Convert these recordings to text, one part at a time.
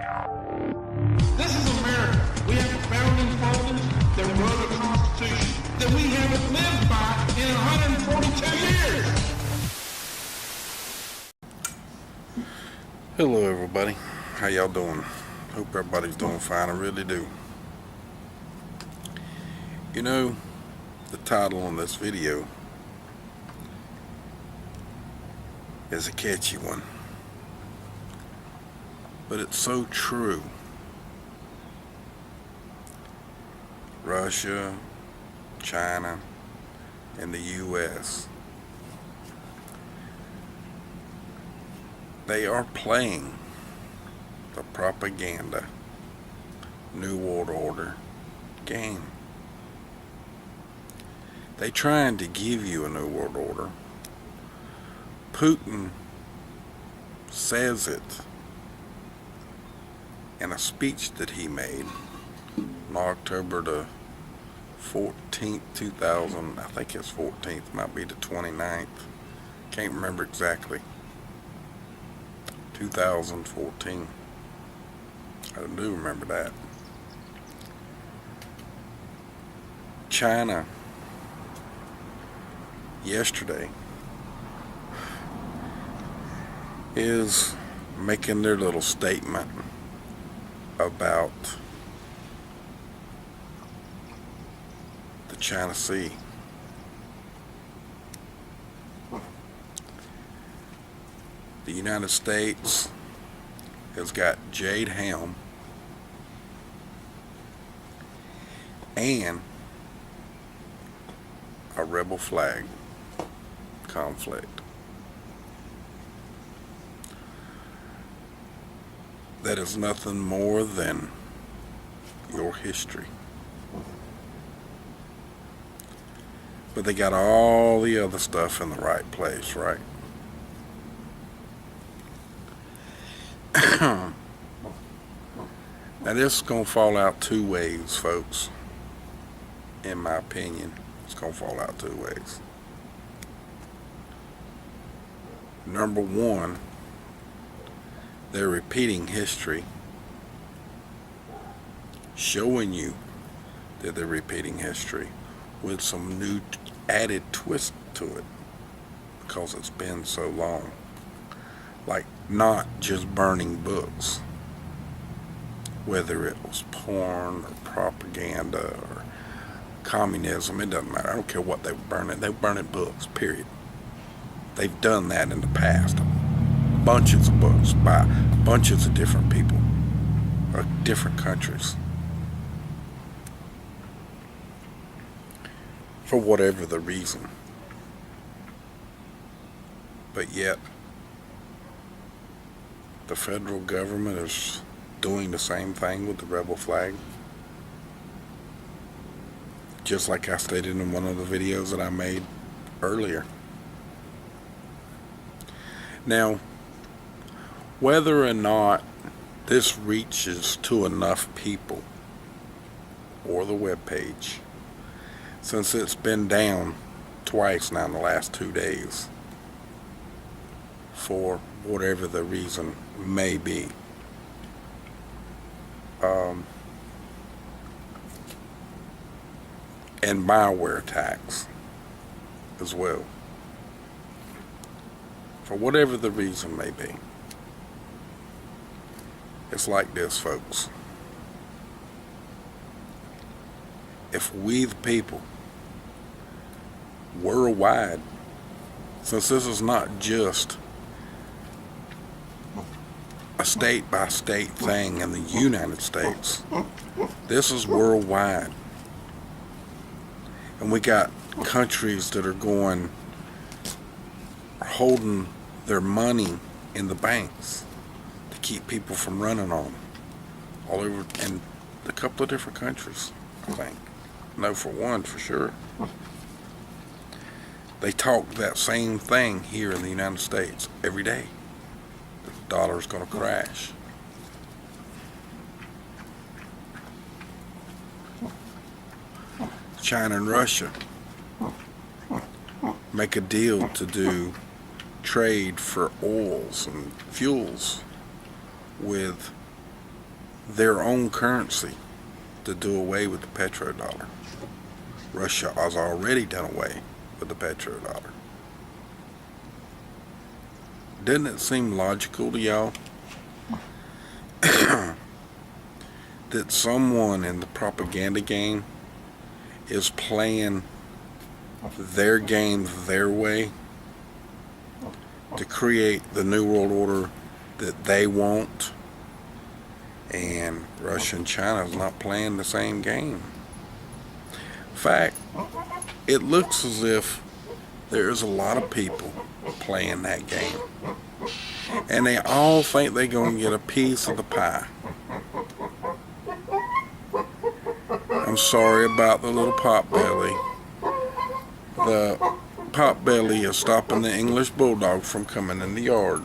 This is America. We have founding fathers that wrote a constitution that we haven't lived by in 142 years. Hello everybody, how y'all doing? Hope everybody's doing fine, I really do. You know, the title on this video is a catchy one, but it's so true. Russia, China, and the US, they are playing the propaganda New World Order game. They trying to give you a New World Order. Putin says it in a speech that he made on October the 14th, 2000, I think it's 14th, might be the 29th, can't remember exactly, 2014, I do remember that. China, yesterday, is making their little statement about the China Sea. The United States has got Jade Helm and a rebel flag conflict. That is nothing more than your history. But they got all the other stuff in the right place, right? Now this is going to fall out two ways, folks. In my opinion, it's going to fall out two ways. Number one, they're repeating history, showing you that they're repeating history with some new added twist to it because it's been so long. Like, not just burning books, whether it was porn or propaganda or communism, it doesn't matter. I don't care what they were burning. They were burning books, period. They've done that in the past. Bunches of books by bunches of different people of different countries for whatever the reason. But yet the federal government is doing the same thing with the rebel flag, just like I stated in one of the videos that I made earlier. Now, whether or not this reaches to enough people or the webpage, since it's been down twice now in the last 2 days for whatever the reason may be, and malware attacks as well, for whatever the reason may be. It's like this, folks. If we the people worldwide, since this is not just a state by state thing in the United States, this is worldwide, and we got countries that are holding their money in the banks to keep people from running on them all over in a couple of different countries, I think. No, for one, for sure. They talk that same thing here in the United States every day. The dollar's going to crash. China and Russia make a deal to do trade for oils and fuels with their own currency to do away with the petrodollar. Russia has already done away with the petrodollar. Doesn't it seem logical to y'all that someone in the propaganda game is playing their game their way to create the New World Order that they want, and Russia and China is not playing the same game? In fact, it looks as if there's a lot of people playing that game, and they all think they're going to get a piece of the pie. I'm sorry about the little potbelly. The potbelly is stopping the English bulldog from coming in the yard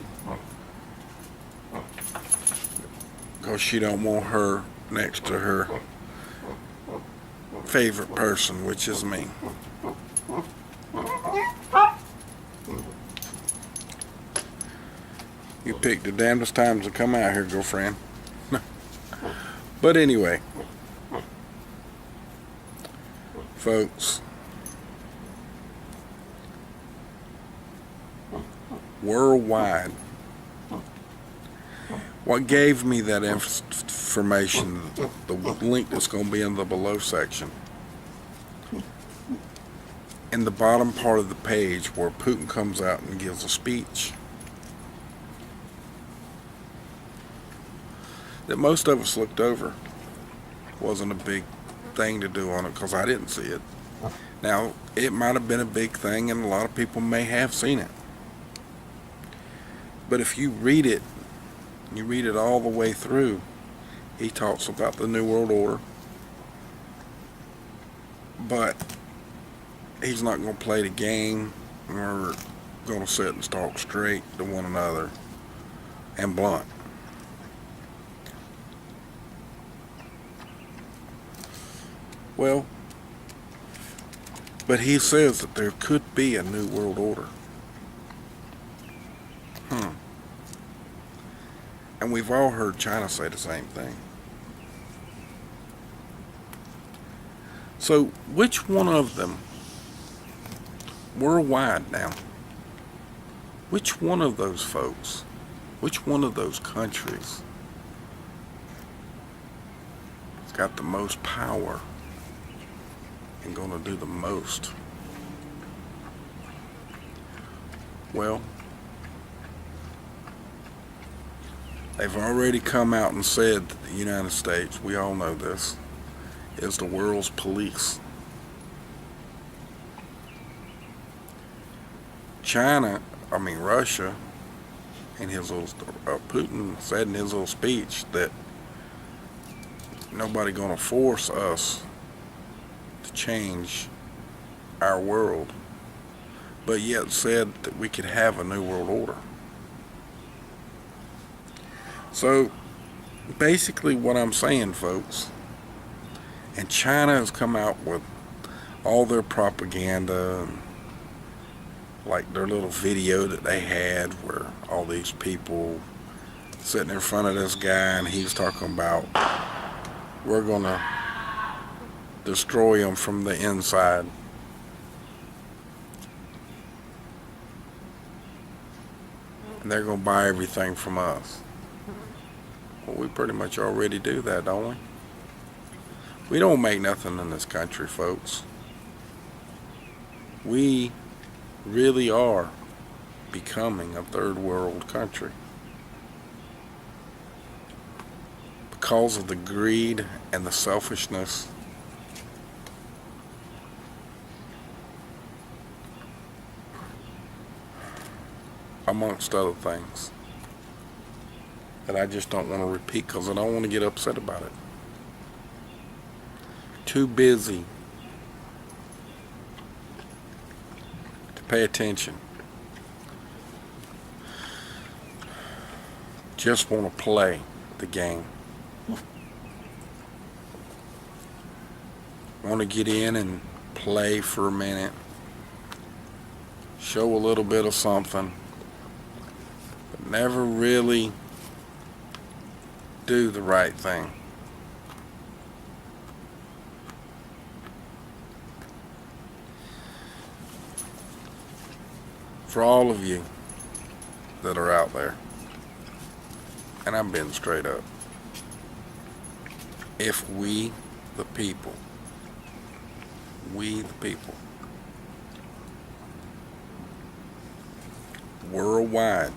because she don't want her next to her favorite person, which is me. You picked the damnedest times to come out here, girlfriend. But anyway, folks, worldwide, what gave me that information, the link that's going to be in the below section, in the bottom part of the page where Putin comes out and gives a speech that most of us looked over. Wasn't a big thing to do on it because I didn't see it. Now, it might have been a big thing and a lot of people may have seen it. But if you read it all the way through, he talks about the New World Order, but he's not going to play the game. We're going to sit and talk straight to one another and blunt. Well, but he says that there could be a New World Order. And we've all heard China say the same thing. So, which one of them, worldwide now, which one of those folks, which one of those countries has got the most power and going to do the most? Well, they've already come out and said that the United States, we all know this, is the world's police. Russia, in his little, Putin said in his little speech that nobody gonna force us to change our world, but yet said that we could have a New World Order. So basically what I'm saying, folks, and China has come out with all their propaganda, like their little video that they had where all these people sitting in front of this guy and he's talking about we're gonna destroy them from the inside. And they're gonna buy everything from us. Well, we pretty much already do that, don't we? We don't make nothing in this country, folks. We really are becoming a third world country because of the greed and the selfishness amongst other things that I just don't want to repeat because I don't want to get upset about it. Too busy to pay attention. Just want to play the game. Want to get in and play for a minute. Show a little bit of something. But never really do the right thing. For all of you that are out there, and I'm being straight up, if we, the people, worldwide,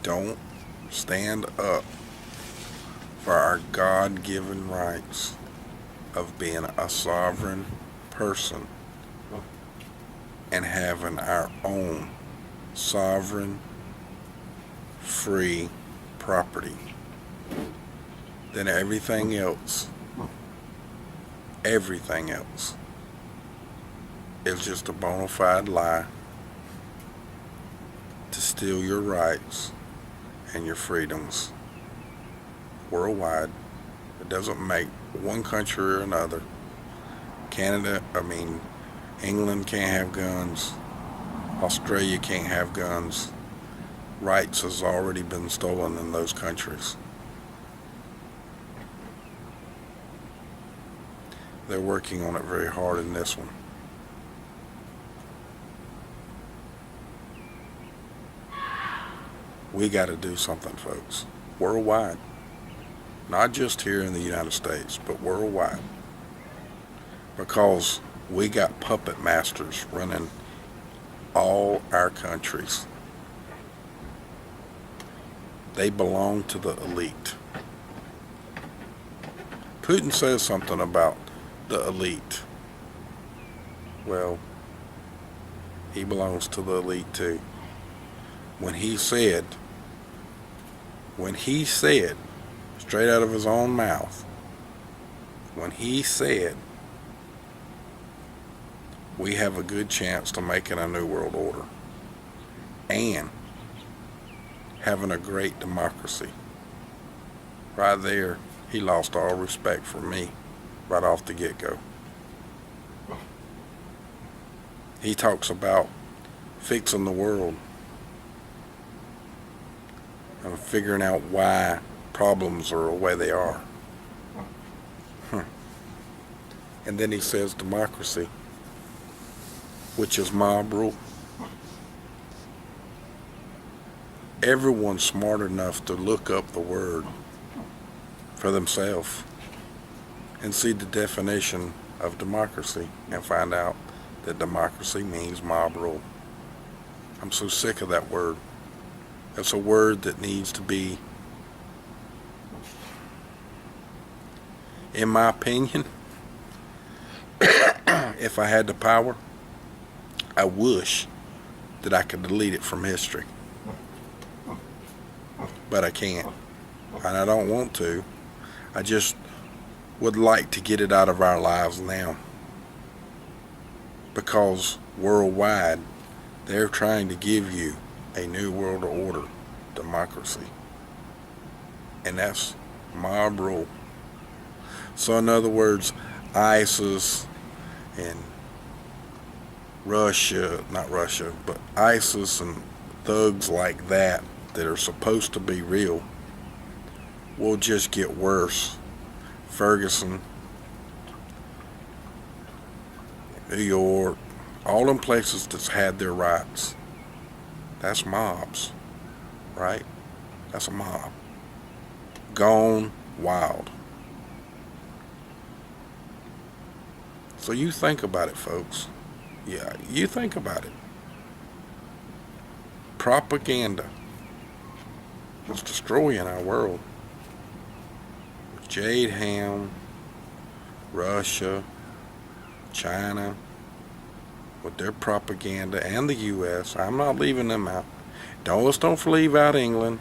don't stand up for our God-given rights of being a sovereign person and having our own sovereign, free property, then everything else is just a bona fide lie to steal your rights and your freedoms worldwide. It doesn't make one country or another. England can't have guns. Australia can't have guns. Rights has already been stolen in those countries. They're working on it very hard in this one. We got to do something, folks, worldwide. Not just here in the United States, but worldwide. Because we got puppet masters running all our countries. They belong to the elite. Putin says something about the elite. Well, he belongs to the elite too. When he said, straight out of his own mouth, when he said, we have a good chance to making a new world order and having a great democracy, right there, he lost all respect for me right off the get-go. He talks about fixing the world and figuring out why problems are the way they are. And then he says democracy, which is mob rule. Everyone's smart enough to look up the word for themselves and see the definition of democracy and find out that democracy means mob rule. I'm so sick of that word. It's a word that needs to be, in my opinion, if I had the power, I wish that I could delete it from history. But I can't. And I don't want to. I just would like to get it out of our lives now. Because worldwide, they're trying to give you a new world order, democracy. And that's mob rule. So in other words, ISIS and but ISIS and thugs like that are supposed to be real will just get worse. Ferguson, New York, all them places that's had their rights, that's mobs, right? That's a mob. Gone wild. So you think about it, folks. Yeah, you think about it. Propaganda is destroying our world. Jade Ham, Russia, China, with their propaganda, and the U.S. I'm not leaving them out. Let's don't leave out England.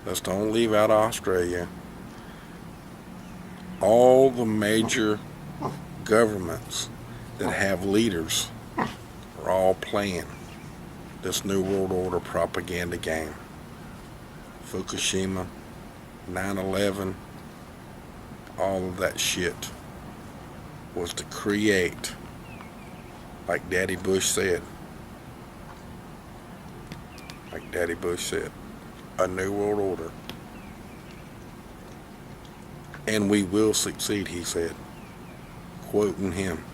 Let's don't leave out Australia. All the major governments that have leaders are all playing this New World Order propaganda game. Fukushima, 9/11, all of that shit was to create, like Daddy Bush said, a new world order. And we will succeed, he said, quoting him.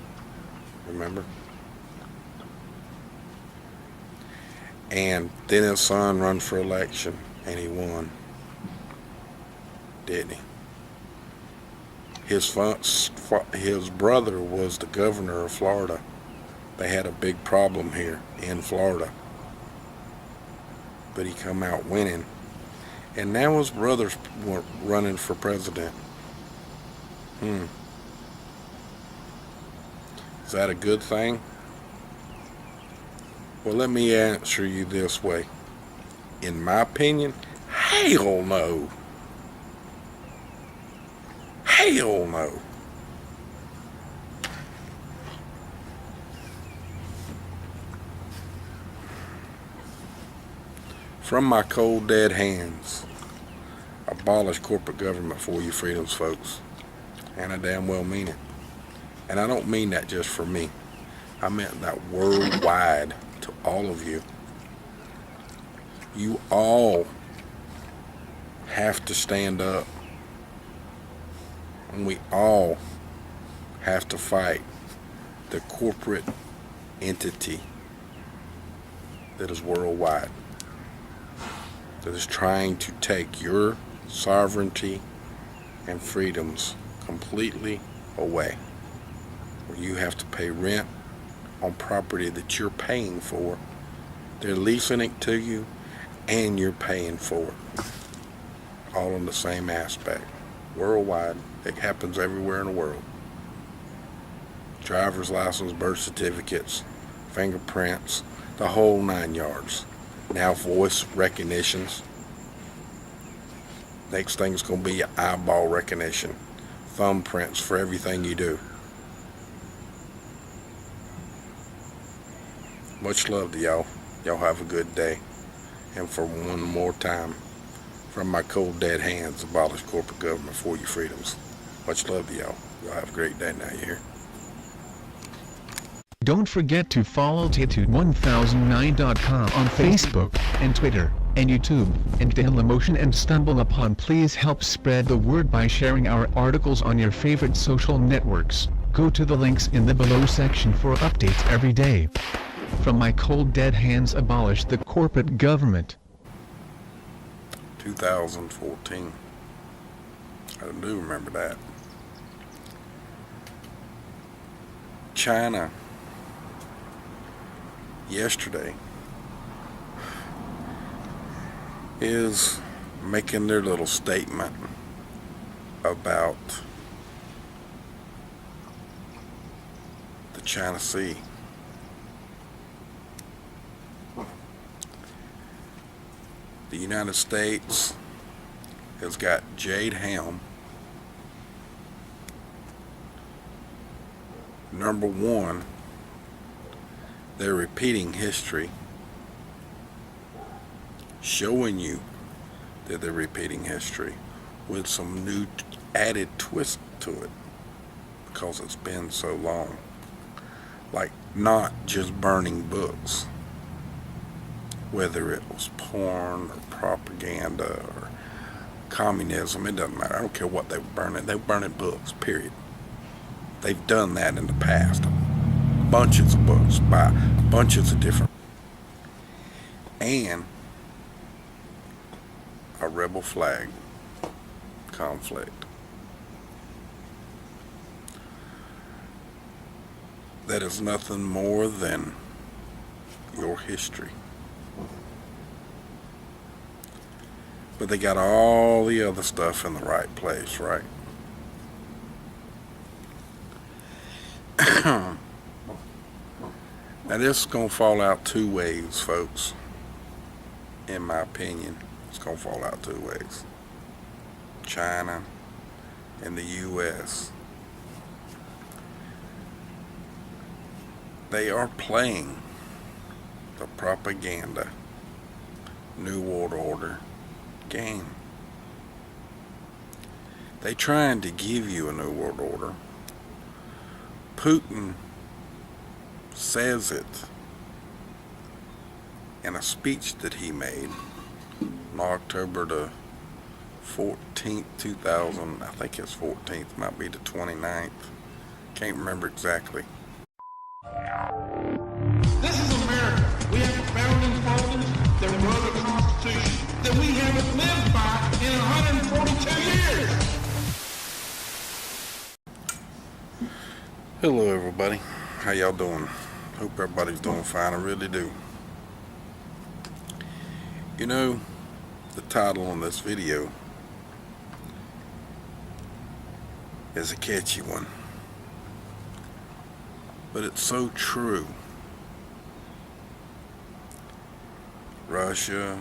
Remember? And then his son run for election, and he won, didn't he? His brother was the governor of Florida. They had a big problem here in Florida, but he come out winning, and now his brother's running for president. Is that a good thing? Well, let me answer you this way. In my opinion, hell no. Hell no. From my cold dead hands, abolish corporate government for your freedoms, folks. And I damn well mean it. And I don't mean that just for me. I meant that worldwide to all of you. You all have to stand up. And we all have to fight the corporate entity that is worldwide, that is trying to take your sovereignty and freedoms completely away, where you have to pay rent on property that you're paying for. They're leasing it to you and you're paying for it, all in the same aspect. Worldwide. It happens everywhere in the world. Driver's license, birth certificates, fingerprints, the whole 9 yards. Now voice recognitions. Next thing's going to be your eyeball recognition. Thumbprints for everything you do. Much love to y'all. Y'all have a good day. And for one more time, from my cold dead hands, abolish corporate government for your freedoms. Much love to y'all. Y'all have a great day now, you hear? Don't forget to follow Tattooed1009.com on Facebook and Twitter and YouTube, and Dailymotion and StumbleUpon. Please help spread the word by sharing our articles on your favorite social networks. Go to the links in the below section for updates every day. From my cold dead hands, abolish the corporate government. 2014. I do remember that. China, yesterday, is making their little statement about the China Sea. The United States has got Jade Helm, number one. They're repeating history, showing you that they're repeating history with some new added twist to it, because it's been so long. Like, not just burning books, whether it was porn or propaganda or communism, it doesn't matter. I don't care what they were burning. They were burning books, period. They've done that in the past. Bunches of books by bunches of different. And a rebel flag conflict. That is nothing more than your history. But they got all the other stuff in the right place, right? Now this is going to fall out two ways, folks. In my opinion, it's going to fall out two ways. China and the U.S. They are playing the propaganda New World Order game. They trying to give you a New World Order. Putin says it in a speech that he made on October the 14th, 2000, I think it's 14th, might be the 29th. Can't remember exactly. This is America. We have founding fathers. Hello everybody, how y'all doing? Hope everybody's doing fine, I really do. You know, the title on this video is a catchy one, but it's so true. Russia,